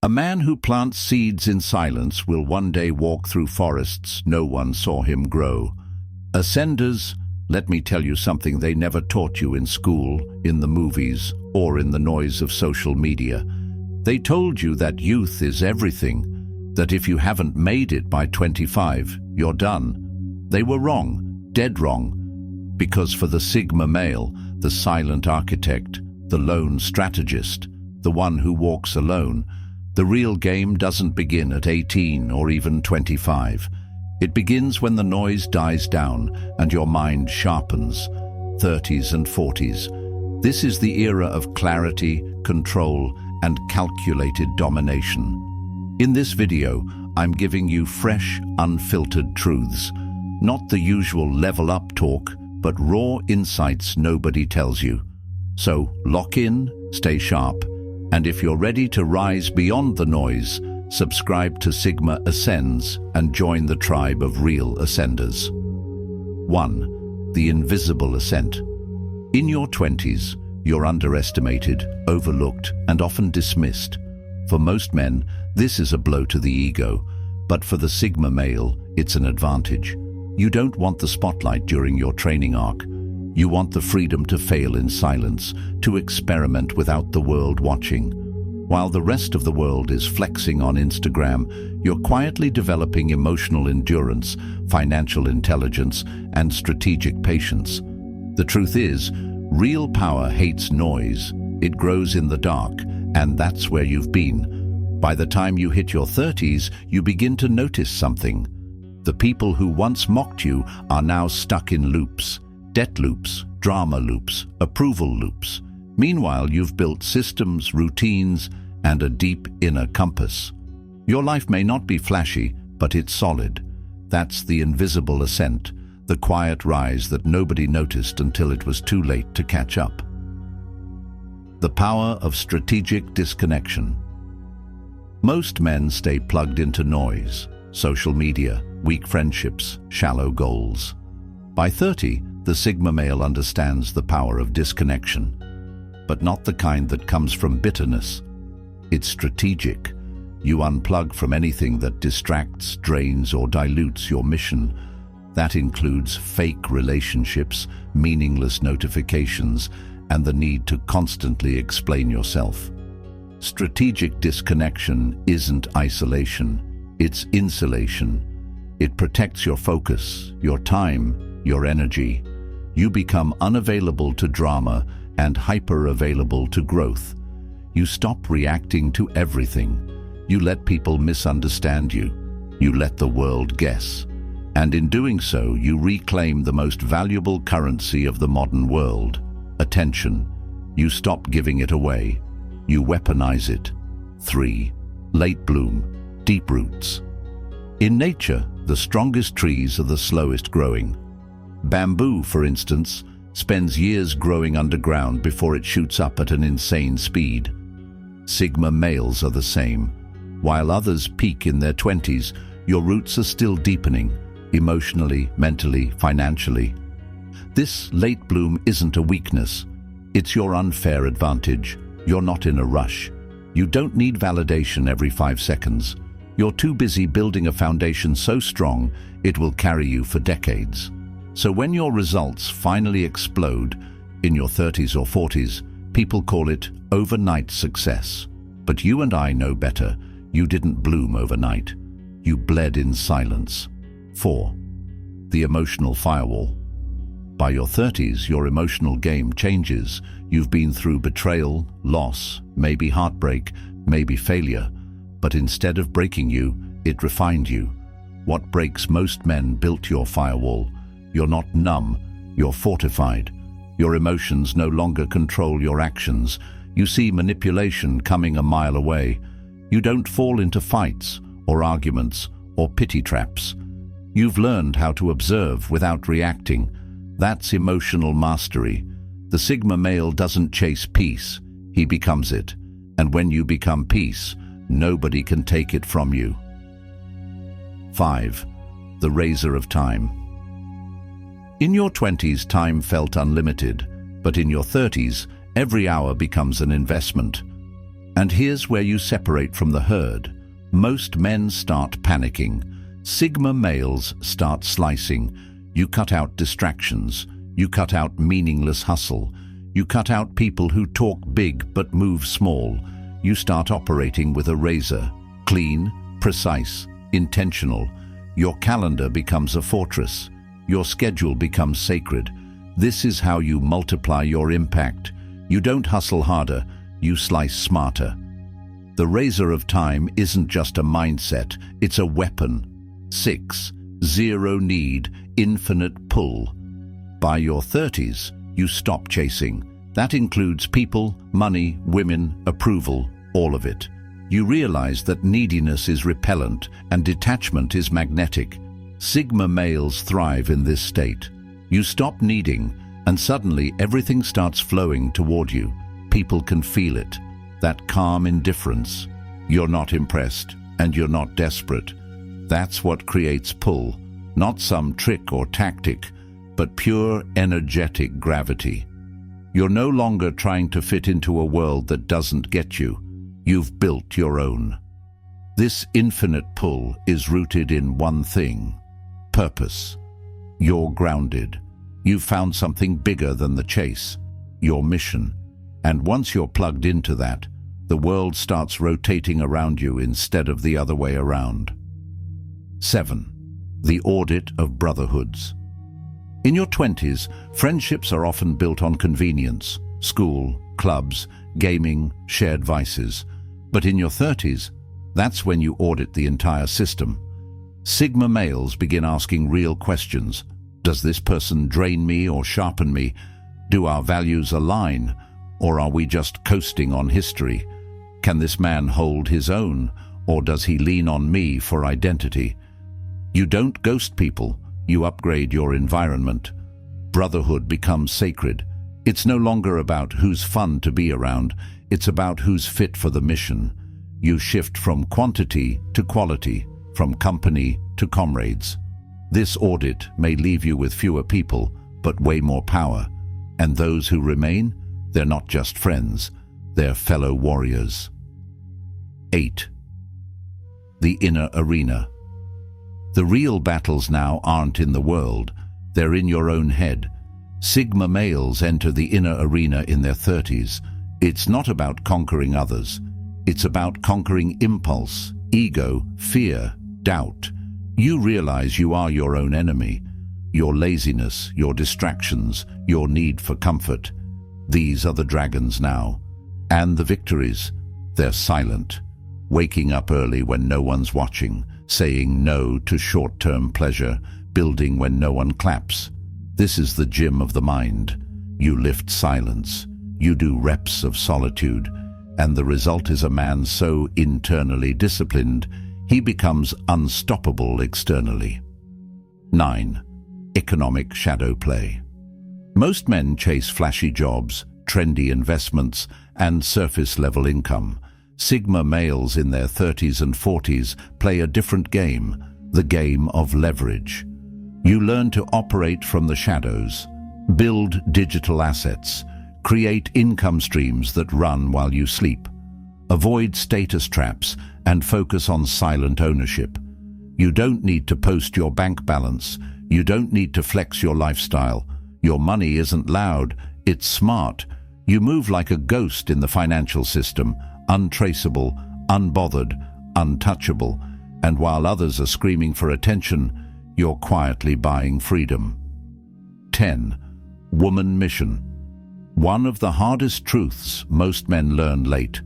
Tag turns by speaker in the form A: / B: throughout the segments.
A: A man who plants seeds in silence will one day walk through forests no one saw him grow. Ascenders, let me tell you something they never taught you in school, in the movies, or in the noise of social media. They told you that youth is everything, that if you haven't made it by 25, you're done. They were wrong, dead wrong, because for the Sigma male, the silent architect, the lone strategist, the one who walks alone, the real game doesn't begin at 18 or even 25. It begins when the noise dies down and your mind sharpens. 30s and 40s. This is the era of clarity, control, and calculated domination. In this video, I'm giving you fresh, unfiltered truths. Not the usual level up talk, but raw insights nobody tells you. So lock in, stay sharp, and if you're ready to rise beyond the noise, subscribe to Sigma Ascends and join the tribe of real ascenders. 1. The invisible ascent. In your 20s, you're underestimated, overlooked, and often dismissed. For most men, this is a blow to the ego, but for the Sigma male, it's an advantage. You don't want the spotlight during your training arc. You want the freedom to fail in silence, to experiment without the world watching. While the rest of the world is flexing on Instagram, you're quietly developing emotional endurance, financial intelligence, and strategic patience. The truth is, real power hates noise. It grows in the dark, and that's where you've been. By the time you hit your 30s, you begin to notice something. The people who once mocked you are now stuck in loops. Debt loops, drama loops, approval loops. Meanwhile, you've built systems, routines, and a deep inner compass. Your life may not be flashy, but it's solid. That's the invisible ascent, the quiet rise that nobody noticed until it was too late to catch up. The power of strategic disconnection. Most men stay plugged into noise, social media, weak friendships, shallow goals. By 30, the Sigma male understands the power of disconnection, but not the kind that comes from bitterness. It's strategic. You unplug from anything that distracts, drains, or dilutes your mission. That includes fake relationships, meaningless notifications, and the need to constantly explain yourself. Strategic disconnection isn't isolation, it's insulation. It protects your focus, your time, your energy. You become unavailable to drama and hyper-available to growth. You stop reacting to everything. You let people misunderstand you. You let the world guess. And in doing so, you reclaim the most valuable currency of the modern world, attention. You stop giving it away. You weaponize it. 3. Late bloom, deep roots. In nature, the strongest trees are the slowest growing. Bamboo, for instance, spends years growing underground before it shoots up at an insane speed. Sigma males are the same. While others peak in their 20s, your roots are still deepening, emotionally, mentally, financially. This late bloom isn't a weakness. It's your unfair advantage. You're not in a rush. You don't need validation every 5 seconds. You're too busy building a foundation so strong, it will carry you for decades. So when your results finally explode, in your 30s or 40s, people call it overnight success. But you and I know better. You didn't bloom overnight. You bled in silence. 4. The emotional firewall. By your 30s, your emotional game changes. You've been through betrayal, loss, maybe heartbreak, maybe failure. But instead of breaking you, it refined you. What breaks most men built your firewall. You're not numb, you're fortified. Your emotions no longer control your actions. You see manipulation coming a mile away. You don't fall into fights or arguments or pity traps. You've learned how to observe without reacting. That's emotional mastery. The Sigma male doesn't chase peace, he becomes it. And when you become peace, nobody can take it from you. 5. The razor of time. In your 20s, time felt unlimited, but in your 30s, every hour becomes an investment. And here's where you separate from the herd. Most men start panicking. Sigma males start slicing. You cut out distractions. You cut out meaningless hustle. You cut out people who talk big but move small. You start operating with a razor. Clean, precise, intentional. Your calendar becomes a fortress. Your schedule becomes sacred. This is how you multiply your impact. You don't hustle harder, you slice smarter. The razor of time isn't just a mindset, it's a weapon. 6. Zero need, infinite pull. By your 30s, you stop chasing. That includes people, money, women, approval, all of it. You realize that neediness is repellent and detachment is magnetic. Sigma males thrive in this state. You stop needing, and suddenly everything starts flowing toward you. People can feel it. That calm indifference. You're not impressed, and you're not desperate. That's what creates pull. Not some trick or tactic, but pure energetic gravity. You're no longer trying to fit into a world that doesn't get you. You've built your own. This infinite pull is rooted in one thing: purpose. You're grounded. You've found something bigger than the chase, your mission. And once you're plugged into that, the world starts rotating around you instead of the other way around. 7. The audit of brotherhoods. In your 20s, friendships are often built on convenience, school, clubs, gaming, shared vices. But in your 30s, that's when you audit the entire system. Sigma males begin asking real questions. Does this person drain me or sharpen me? Do our values align, or are we just coasting on history? Can this man hold his own, or does he lean on me for identity? You don't ghost people, you upgrade your environment. Brotherhood becomes sacred. It's no longer about who's fun to be around, it's about who's fit for the mission. You shift from quantity to quality, from company to comrades. This audit may leave you with fewer people, but way more power. And those who remain, they're not just friends, they're fellow warriors. 8. The inner arena. The real battles now aren't in the world, they're in your own head. Sigma males enter the inner arena in their 30s. It's not about conquering others. It's about conquering impulse, ego, fear, doubt. You realize you are your own enemy. Your laziness, your distractions, your need for comfort. These are the dragons now. And the victories, they're silent. Waking up early when no one's watching, saying no to short-term pleasure, building when no one claps. This is the gym of the mind. You lift silence. You do reps of solitude, and the result is a man so internally disciplined, he becomes unstoppable externally. 9. Economic shadow play. Most men chase flashy jobs, trendy investments, and surface-level income. Sigma males in their 30s and 40s play a different game, the game of leverage. You learn to operate from the shadows, build digital assets, create income streams that run while you sleep. Avoid status traps and focus on silent ownership. You don't need to post your bank balance. You don't need to flex your lifestyle. Your money isn't loud, it's smart. You move like a ghost in the financial system, untraceable, unbothered, untouchable. And while others are screaming for attention, you're quietly buying freedom. 10. Woman mission. One of the hardest truths most men learn late.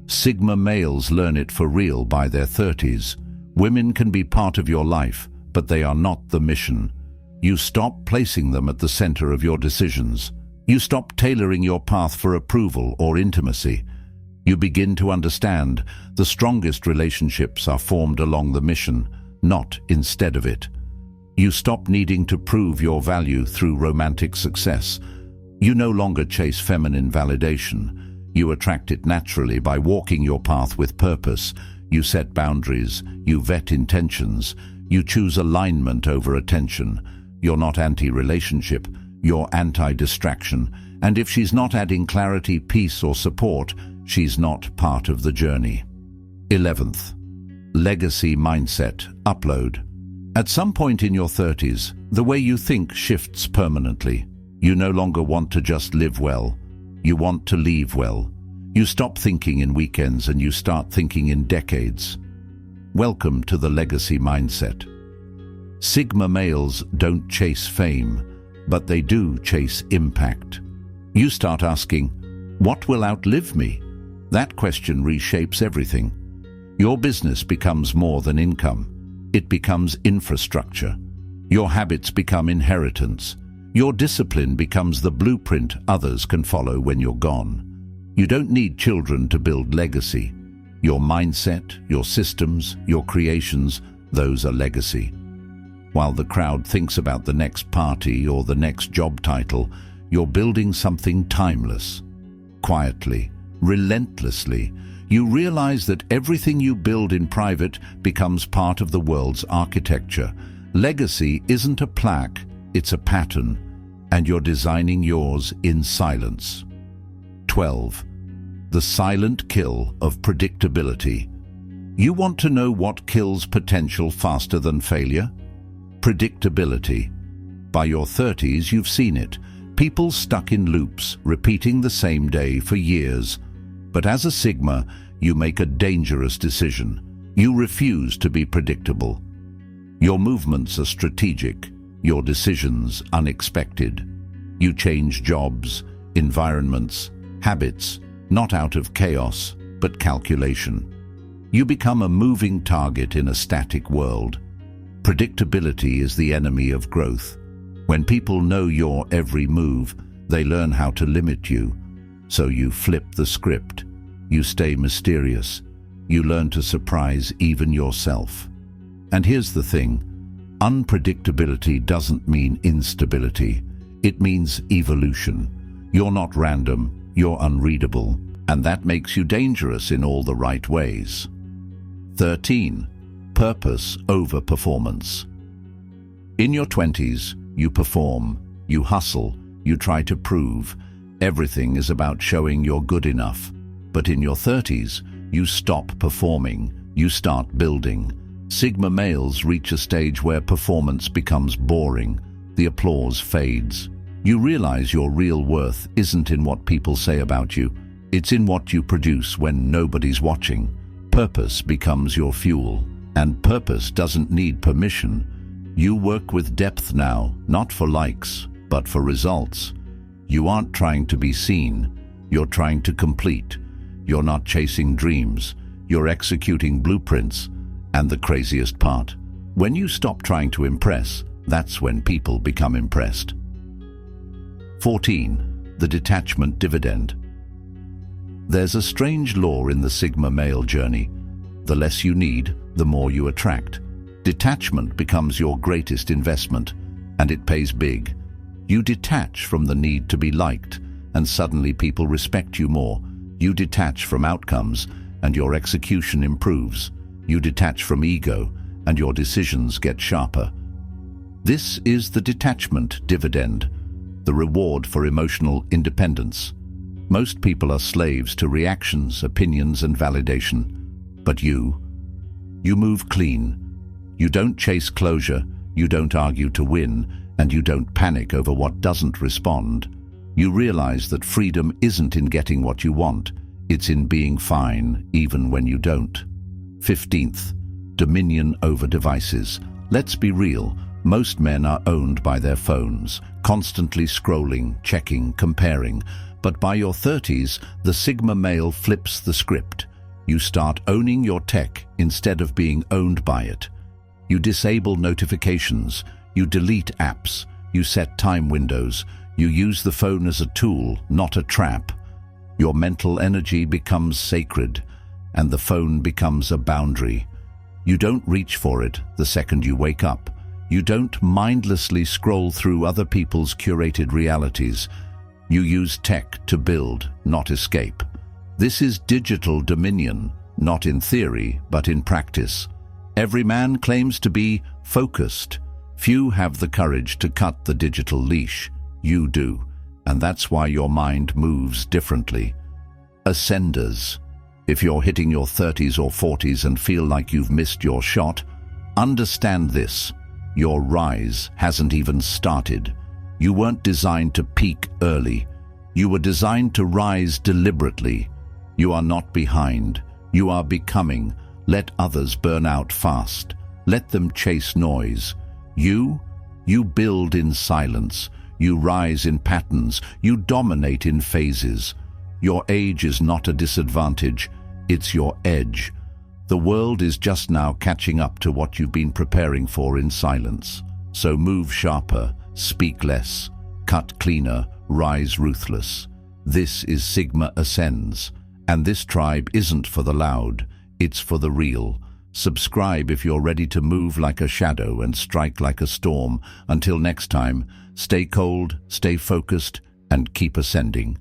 A: Sigma males learn it for real by their 30s. Women can be part of your life, but they are not the mission. You stop placing them at the center of your decisions. You stop tailoring your path for approval or intimacy. You begin to understand the strongest relationships are formed along the mission, not instead of it. You stop needing to prove your value through romantic success. You no longer chase feminine validation. You attract it naturally by walking your path with purpose. You set boundaries. You vet intentions. You choose alignment over attention. You're not anti-relationship. You're anti-distraction. And if she's not adding clarity, peace, or support, she's not part of the journey. 11th, legacy mindset upload. At some point in your 30s, the way you think shifts permanently. You no longer want to just live well. You want to leave well. You stop thinking in weekends and you start thinking in decades. Welcome to the legacy mindset. Sigma males don't chase fame, but they do chase impact. You start asking, what will outlive me? That question reshapes everything. Your business becomes more than income. It becomes infrastructure. Your habits become inheritance. Your discipline becomes the blueprint others can follow when you're gone. You don't need children to build legacy. Your mindset, your systems, your creations, those are legacy. While the crowd thinks about the next party or the next job title, you're building something timeless. Quietly, relentlessly, you realize that everything you build in private becomes part of the world's architecture. Legacy isn't a plaque, it's a pattern, and you're designing yours in silence. 12. The silent kill of predictability. You want to know what kills potential faster than failure? Predictability. By your 30s, you've seen it. People stuck in loops, repeating the same day for years. But as a Sigma, you make a dangerous decision. You refuse to be predictable. Your movements are strategic, your decisions unexpected. You change jobs, environments, habits, not out of chaos, but calculation. You become a moving target in a static world. Predictability is the enemy of growth. When people know your every move, they learn how to limit you. So you flip the script. You stay mysterious. You learn to surprise even yourself. And here's the thing. Unpredictability doesn't mean instability. It means evolution. You're not random, you're unreadable, and that makes you dangerous in all the right ways. 13. Purpose over performance. In your 20s, you perform, you hustle, you try to prove. Everything is about showing you're good enough. But in your 30s, you stop performing, you start building. Sigma males reach a stage where performance becomes boring. The applause fades. You realize your real worth isn't in what people say about you. It's in what you produce when nobody's watching. Purpose becomes your fuel, and purpose doesn't need permission. You work with depth now, not for likes, but for results. You aren't trying to be seen, you're trying to complete. You're not chasing dreams, you're executing blueprints. And the craziest part, when you stop trying to impress, that's when people become impressed. 14. The detachment dividend. There's a strange law in the Sigma male journey. The less you need, the more you attract. Detachment becomes your greatest investment, and it pays big. You detach from the need to be liked, and suddenly people respect you more. You detach from outcomes, and your execution improves. You detach from ego, and your decisions get sharper. This is the detachment dividend, the reward for emotional independence. Most people are slaves to reactions, opinions, and validation. But you move clean. You don't chase closure, you don't argue to win, and you don't panic over what doesn't respond. You realize that freedom isn't in getting what you want, it's in being fine, even when you don't. 15th, dominion over devices. Let's be real, most men are owned by their phones, constantly scrolling, checking, comparing. But by your 30s, the Sigma male flips the script. You start owning your tech instead of being owned by it. You disable notifications, you delete apps, you set time windows, you use the phone as a tool, not a trap. Your mental energy becomes sacred, and the phone becomes a boundary. You don't reach for it the second you wake up. You don't mindlessly scroll through other people's curated realities. You use tech to build, not escape. This is digital dominion, not in theory, but in practice. Every man claims to be focused. Few have the courage to cut the digital leash. You do, and that's why your mind moves differently. Ascenders. If you're hitting your 30s or 40s and feel like you've missed your shot, understand this: your rise hasn't even started. You weren't designed to peak early. You were designed to rise deliberately. You are not behind. You are becoming. Let others burn out fast. Let them chase noise. You build in silence. You rise in patterns. You dominate in phases. Your age is not a disadvantage. It's your edge. The world is just now catching up to what you've been preparing for in silence. So move sharper, speak less, cut cleaner, rise ruthless. This is Sigma Ascends, and this tribe isn't for the loud, it's for the real. Subscribe if you're ready to move like a shadow and strike like a storm. Until next time, stay cold, stay focused, and keep ascending.